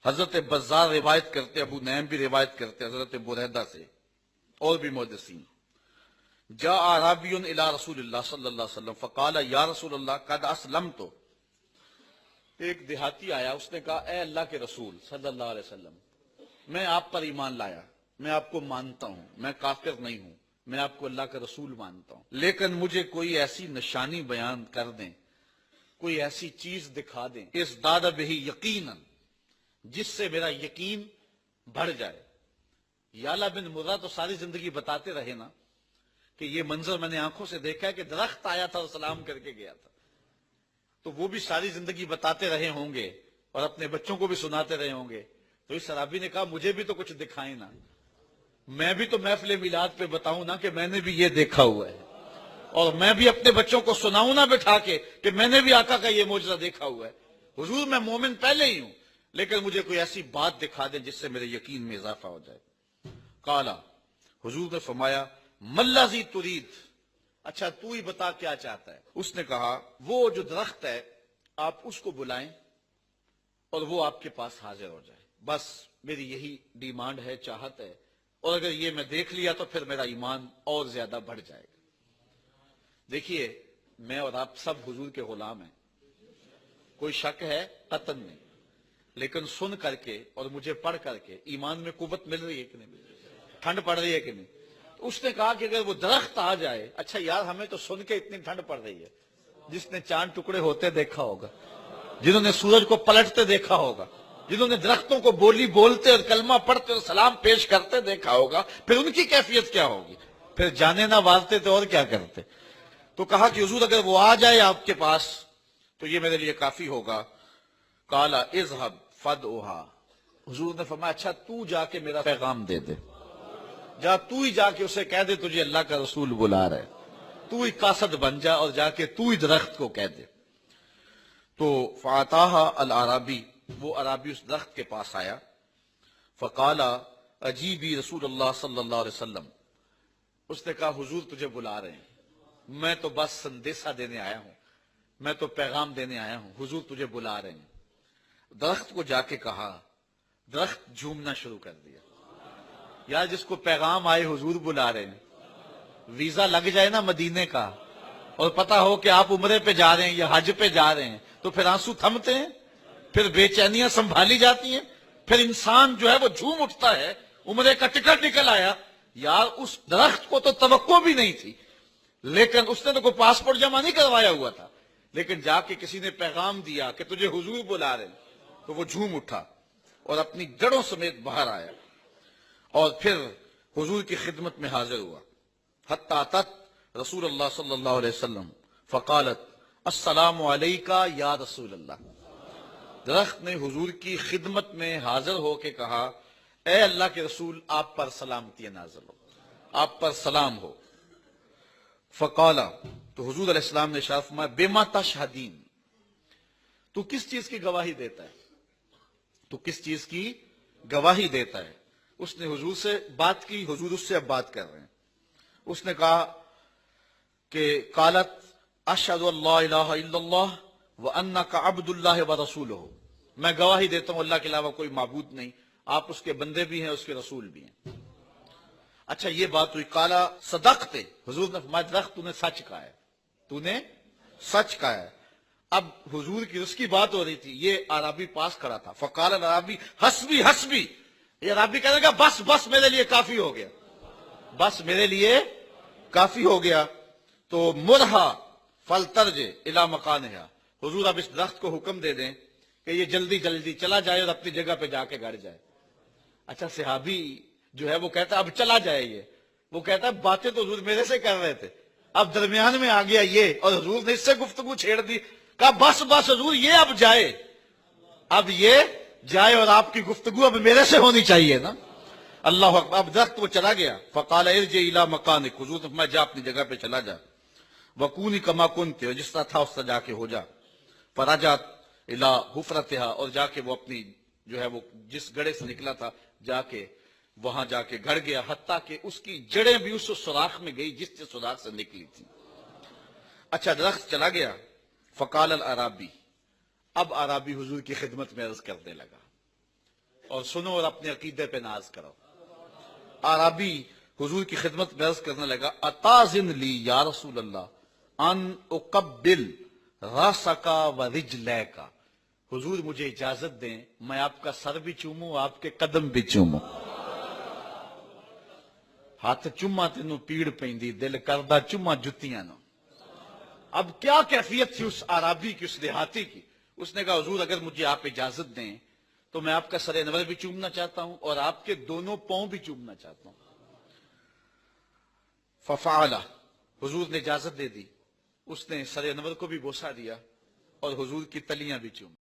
حضرت بزار روایت کرتے، ابو نعیم بھی روایت کرتے حضرت بریدہ سے اور بھی محدثین. جاء اعرابی الی رسول اللہ صلی اللہ علیہ وسلم فقال یا رسول اللہ قد اسلمت. ایک دیہاتی آیا، اس نے کہا اے اللہ کے رسول صلی اللہ علیہ وسلم، میں آپ پر ایمان لایا، میں آپ کو مانتا ہوں، میں کافر نہیں ہوں، میں آپ کو اللہ کا رسول مانتا ہوں، لیکن مجھے کوئی ایسی نشانی بیان کر دیں، کوئی ایسی چیز دکھا دیں ازداد بہ یقیناً، جس سے میرا یقین بڑھ جائے. یالا بن مرہ تو ساری زندگی بتاتے رہے نا کہ یہ منظر میں نے آنکھوں سے دیکھا ہے کہ درخت آیا تھا اور سلام کر کے گیا تھا. تو وہ بھی ساری زندگی بتاتے رہے ہوں گے اور اپنے بچوں کو بھی سناتے رہے ہوں گے. تو اس صحابی نے کہا مجھے بھی تو کچھ دکھائیں نا، میں بھی تو محفل میلاد پہ بتاؤں نا کہ میں نے بھی یہ دیکھا ہوا ہے، اور میں بھی اپنے بچوں کو سناؤں نا بٹھا کے کہ میں نے بھی آقا کا یہ معجزہ دیکھا ہوا ہے. حضور میں مومن پہلے ہی ہوں، لیکن مجھے کوئی ایسی بات دکھا دیں جس سے میرے یقین میں اضافہ ہو جائے. قالا، حضور نے فرمایا ملذی ترید، اچھا تو ہی بتا کیا چاہتا ہے. اس نے کہا وہ جو درخت ہے آپ اس کو بلائیں اور وہ آپ کے پاس حاضر ہو جائے، بس میری یہی ڈیمانڈ ہے، چاہت ہے، اور اگر یہ میں دیکھ لیا تو پھر میرا ایمان اور زیادہ بڑھ جائے گا. دیکھیے میں اور آپ سب حضور کے غلام ہیں، کوئی شک ہے قطعاً نہیں، لیکن سن کر کے اور مجھے پڑھ کر کے ایمان میں قوت مل رہی ہے کہ نہیں مل رہی، ٹھنڈ پڑ رہی ہے کہ نہیں. تو اس نے کہا کہ اگر وہ درخت آ جائے، اچھا یار ہمیں تو سن کے اتنی ٹھنڈ پڑ رہی ہے، جس نے چاند ٹکڑے ہوتے دیکھا ہوگا، جنہوں نے سورج کو پلٹتے دیکھا ہوگا، جنہوں نے درختوں کو بولی بولتے اور کلمہ پڑھتے اور سلام پیش کرتے دیکھا ہوگا، پھر ان کی کیفیت کیا ہوگی؟ پھر جانے نہ وارتے تو اور کیا کرتے. تو کہا کہ حضور اگر وہ آ جائے آپ کے پاس تو یہ میرے لیے کافی ہوگا. قالا اذهب فدعها، حضور نے فرمایا اچھا تو جا کے میرا پیغام دے دے، جا تو ہی جا کے اسے کہہ دے تجھے اللہ کا رسول بلا رہے، تو ہی قاصد بن جا اور جا کے تو ہی درخت کو کہہ دے. تو فاتاها الاعرابی، وہ عرابی اس درخت کے پاس آیا. فقال اجیبی رسول اللہ صلی اللہ علیہ وسلم، اس نے کہا حضور تجھے بلا رہے ہیں، میں تو بس سندیسہ دینے آیا ہوں، میں تو پیغام دینے آیا ہوں، حضور تجھے بلا رہے ہیں. درخت کو جا کے کہا، درخت جھومنا شروع کر دیا. یار جس کو پیغام آئے حضور بلا رہے ہیں، ویزا لگ جائے نا مدینے کا اور پتا ہو کہ آپ عمرے پہ جا رہے ہیں یا حج پہ جا رہے ہیں، تو پھر آنسو تھمتے ہیں، پھر بے چینیاں سنبھالی جاتی ہیں، پھر انسان جو ہے وہ جھوم اٹھتا ہے. عمرے کا ٹکٹ نکل آیا. یار اس درخت کو تو توقع بھی نہیں تھی، لیکن اس نے تو کوئی پاسپورٹ جمع نہیں کروایا ہوا تھا، لیکن جا کے کسی نے پیغام دیا کہ تجھے حضور بلا رہے ہیں، تو وہ جھوم اٹھا اور اپنی جڑوں سمیت باہر آیا اور پھر حضور کی خدمت میں حاضر ہوا. حتی اتت رسول اللہ صلی اللہ علیہ وسلم فقالت السلام علیکہ یا رسول اللہ. درخت نے حضور کی خدمت میں حاضر ہو کے کہا اے اللہ کے رسول آپ پر سلامتی نازل ہو، آپ پر سلام ہو. فقال، تو حضور علیہ السلام نے ارشاد فرمایا بما تشہدین، تو کس چیز کی گواہی دیتا ہے، تو کس چیز کی گواہی دیتا ہے. اس نے حضور سے بات کی، حضور اس سے اب بات کر رہے ہیں. اس نے کہا کہ قالت اشہد ان لا الہ الا اللہ وانک عبد اللہ ورسولہ، میں گواہی دیتا ہوں اللہ کے علاوہ کوئی معبود نہیں، آپ اس کے بندے بھی ہیں، اس کے رسول بھی ہیں. اچھا یہ بات ہوئی. قالا صدقت، حضور نے فرمایا درخت تو نے سچ کہا ہے، تو نے سچ کہا ہے. اب حضور کی اس کی بات ہو رہی تھی، یہ عربی پاس کھڑا تھا. فقال العربی حسبی حسبی، یہ عربی کہنے لگا بس بس میرے لیے کافی ہو گیا، بس میرے لیے کافی ہو گیا. تو مرہا فلترج الی مکانہا، حضور اب اس درخت کو حکم دے دیں کہ یہ جلدی جلدی چلا جائے اور اپنی جگہ پہ جا کے گڑ جائے. اچھا صحابی جو ہے وہ کہتا ہے اب چلا جائے یہ، وہ کہتا ہے باتیں تو حضور میرے سے کر رہے تھے، اب درمیان میں آ گیا یہ اور حضور نے اس سے گفتگو چھیڑ دی. کہا بس بس حضور یہ اب جائے، اب یہ جائے اور آپ کی گفتگو اب میرے سے ہونی چاہیے نا. اللہ اکبر. اب درخت وہ چلا گیا. فقال ارجع الی مکانک، حضور نے فرمایا جا اپنی جگہ پہ چلا جا. وکونی کما کنت، جس طرح تھا اس طرح جا کے ہو جا. فرجعت الی حفرتھا، اور جا کے وہ اپنی جو ہے وہ جس گڑھے سے نکلا تھا جا کے وہاں جا کے گڑ گیا، حتیٰ کہ اس کی جڑیں بھی اس سوراخ میں گئی جس سے سوراخ سے نکلی تھی. اچھا درخت چلا گیا. فقال العرابی، اب عرابی حضور کی خدمت میں عرض کرنے لگا اور سنو اور اپنے عقیدے پہ ناز کرو. عربی حضور کی خدمت میں عرض کرنے لگا اتازن لی یا رسول اللہ ان اقبل راسکا و رجلیکا. حضور مجھے اجازت دیں میں آپ کا سر بھی چوموں آپ کے قدم بھی چوموں. ہاتھ چما تینوں پیڑ پیندی دل کردہ چما جتیاں نو. اب کیا کیفیت تھی اس عربی کی اس دیہاتی کی. اس نے کہا حضور اگر مجھے آپ اجازت دیں تو میں آپ کا سر انور بھی چومنا چاہتا ہوں اور آپ کے دونوں پاؤں بھی چومنا چاہتا ہوں. ففعلا حضور نے اجازت دے دی. اس نے سر انور کو بھی بوسہ دیا اور حضور کی تلیاں بھی چومی.